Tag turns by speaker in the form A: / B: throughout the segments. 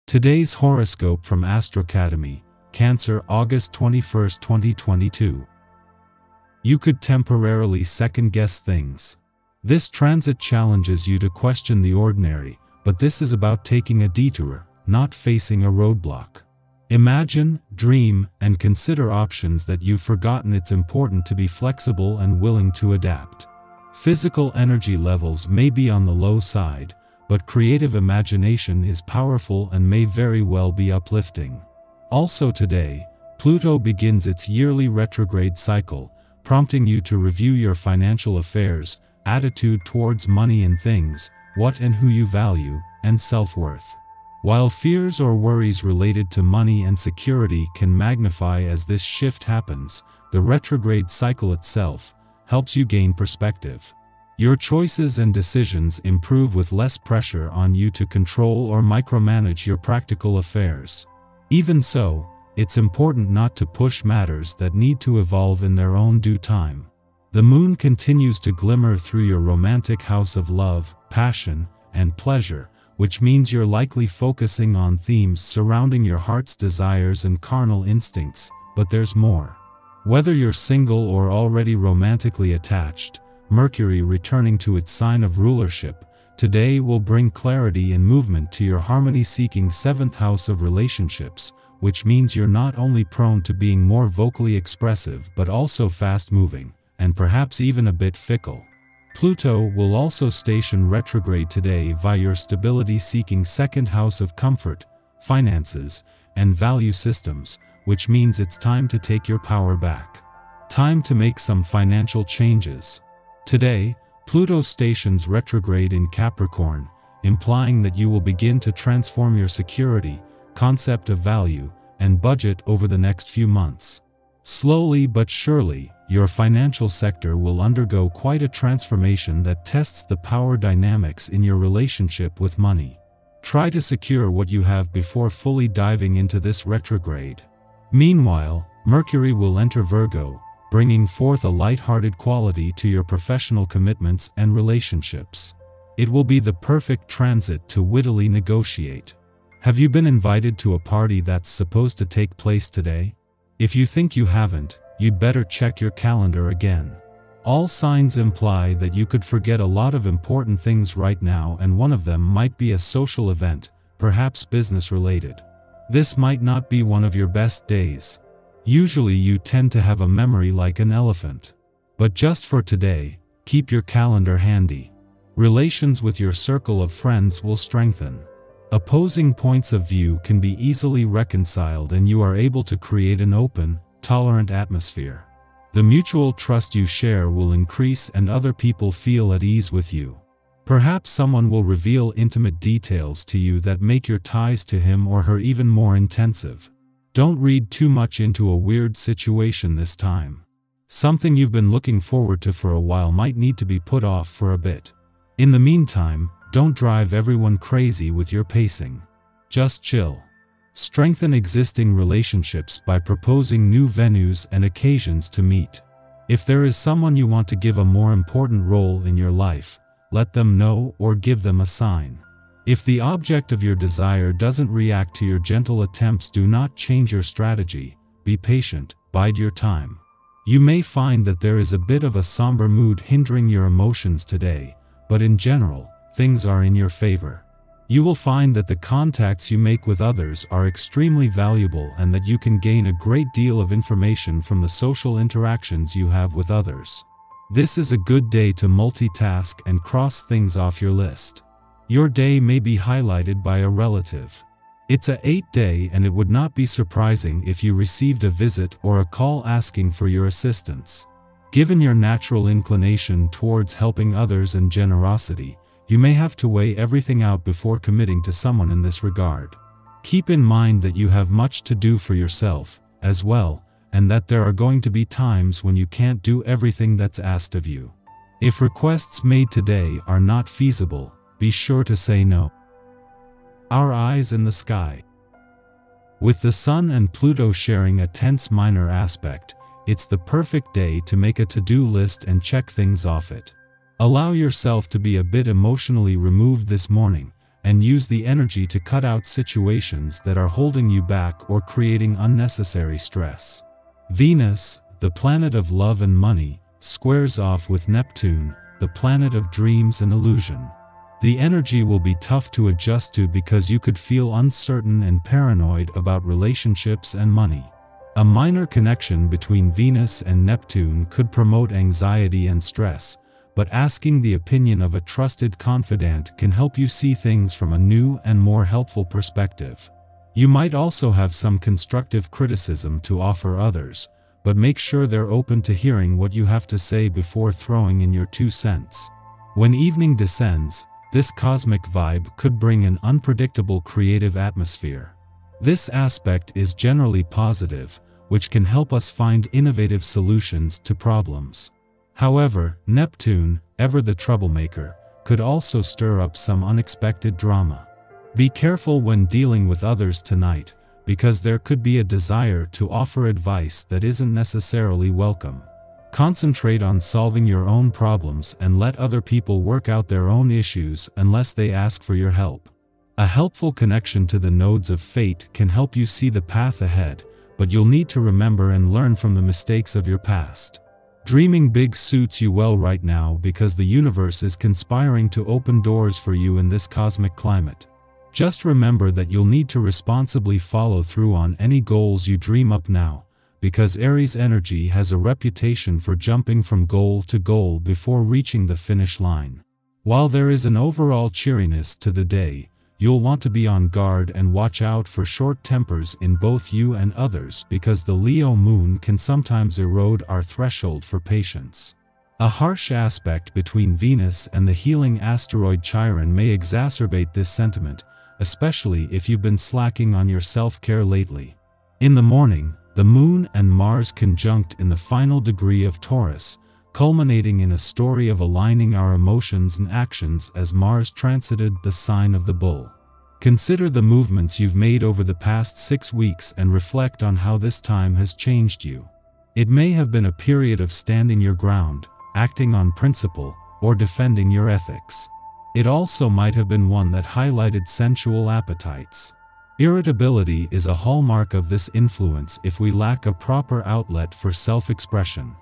A: Today's horoscope from Astrocademy, Cancer, August 21, 2022. You could temporarily second-guess things. This transit challenges you to question the ordinary, but this is about taking a detour, not facing a roadblock. Imagine, dream, and consider options that you've forgotten. It's important to be flexible and willing to adapt. Physical energy levels may be on the low side, but creative imagination is powerful and may very well be uplifting. Also today, Pluto begins its yearly retrograde cycle, prompting you to review your financial affairs, attitude towards money and things, what and who you value, and self-worth. While fears or worries related to money and security can magnify as this shift happens, the retrograde cycle itself helps you gain perspective. Your choices and decisions improve with less pressure on you to control or micromanage your practical affairs. Even so, it's important not to push matters that need to evolve in their own due time. The moon continues to glimmer through your romantic house of love, passion, and pleasure, which means you're likely focusing on themes surrounding your heart's desires and carnal instincts, but there's more. Whether you're single or already romantically attached, Mercury returning to its sign of rulership, today will bring clarity and movement to your harmony-seeking 7th house of relationships, which means you're not only prone to being more vocally expressive but also fast-moving, and perhaps even a bit fickle. Pluto will also station retrograde today via your stability-seeking 2nd house of comfort, finances, and value systems, which means it's time to take your power back. Time to make some financial changes. Today, Pluto stations retrograde in Capricorn, implying that you will begin to transform your security, concept of value, and budget over the next few months. Slowly but surely, your financial sector will undergo quite a transformation that tests the power dynamics in your relationship with money. Try to secure what you have before fully diving into this retrograde. Meanwhile, Mercury will enter Virgo, bringing forth a light-hearted quality to your professional commitments and relationships. It will be the perfect transit to wittily negotiate. Have you been invited to a party that's supposed to take place today? If you think you haven't, you'd better check your calendar again. All signs imply that you could forget a lot of important things right now, and one of them might be a social event, perhaps business-related. This might not be one of your best days. Usually you tend to have a memory like an elephant. But just for today, keep your calendar handy. Relations with your circle of friends will strengthen. Opposing points of view can be easily reconciled and you are able to create an open, tolerant atmosphere. The mutual trust you share will increase and other people feel at ease with you. Perhaps someone will reveal intimate details to you that make your ties to him or her even more intensive. Don't read too much into a weird situation this time. Something you've been looking forward to for a while might need to be put off for a bit. In the meantime, don't drive everyone crazy with your pacing. Just chill. Strengthen existing relationships by proposing new venues and occasions to meet. If there is someone you want to give a more important role in your life, let them know or give them a sign. If the object of your desire doesn't react to your gentle attempts, do not change your strategy. Be patient, bide your time. You may find that there is a bit of a somber mood hindering your emotions today, but in general, things are in your favor. You will find that the contacts you make with others are extremely valuable and that you can gain a great deal of information from the social interactions you have with others. This is a good day to multitask and cross things off your list. Your day may be highlighted by a relative. It's a 8-day and it would not be surprising if you received a visit or a call asking for your assistance. Given your natural inclination towards helping others and generosity, you may have to weigh everything out before committing to someone in this regard. Keep in mind that you have much to do for yourself, as well, and that there are going to be times when you can't do everything that's asked of you. If requests made today are not feasible, be sure to say no. Our eyes in the sky. With the Sun and Pluto sharing a tense minor aspect, it's the perfect day to make a to-do list and check things off it. Allow yourself to be a bit emotionally removed this morning, and use the energy to cut out situations that are holding you back or creating unnecessary stress. Venus, the planet of love and money, squares off with Neptune, the planet of dreams and illusion. The energy will be tough to adjust to because you could feel uncertain and paranoid about relationships and money. A minor connection between Venus and Neptune could promote anxiety and stress, but asking the opinion of a trusted confidant can help you see things from a new and more helpful perspective. You might also have some constructive criticism to offer others, but make sure they're open to hearing what you have to say before throwing in your 2 cents. When evening descends, this cosmic vibe could bring an unpredictable creative atmosphere. This aspect is generally positive, which can help us find innovative solutions to problems. However, Neptune, ever the troublemaker, could also stir up some unexpected drama. Be careful when dealing with others tonight, because there could be a desire to offer advice that isn't necessarily welcome. Concentrate on solving your own problems and let other people work out their own issues unless they ask for your help. A helpful connection to the nodes of fate can help you see the path ahead, but you'll need to remember and learn from the mistakes of your past. Dreaming big suits you well right now because the universe is conspiring to open doors for you in this cosmic climate. Just remember that you'll need to responsibly follow through on any goals you dream up now, because Aries energy has a reputation for jumping from goal to goal before reaching the finish line. While there is an overall cheeriness to the day, you'll want to be on guard and watch out for short tempers in both you and others because the Leo moon can sometimes erode our threshold for patience. A harsh aspect between Venus and the healing asteroid Chiron may exacerbate this sentiment, especially if you've been slacking on your self-care lately. In the morning, the Moon and Mars conjunct in the final degree of Taurus, culminating in a story of aligning our emotions and actions as Mars transited the sign of the Bull. Consider the movements you've made over the past 6 weeks and reflect on how this time has changed you. It may have been a period of standing your ground, acting on principle, or defending your ethics. It also might have been one that highlighted sensual appetites. Irritability is a hallmark of this influence if we lack a proper outlet for self-expression.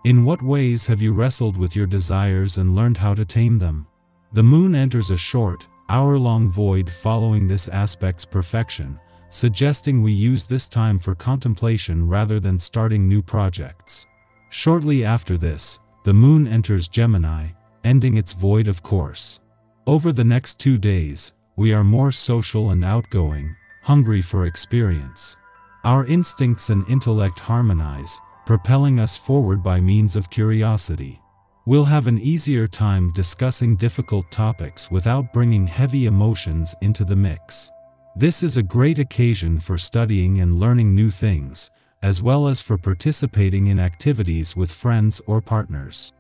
A: In what ways have you wrestled with your desires and learned how to tame them? The moon enters a short, hour-long void following this aspect's perfection, suggesting we use this time for contemplation rather than starting new projects. Shortly after this, the moon enters Gemini, ending its void of course. Over the next 2 days, we are more social and outgoing, hungry for experience. Our instincts and intellect harmonize, propelling us forward by means of curiosity. We'll have an easier time discussing difficult topics without bringing heavy emotions into the mix. This is a great occasion for studying and learning new things, as well as for participating in activities with friends or partners.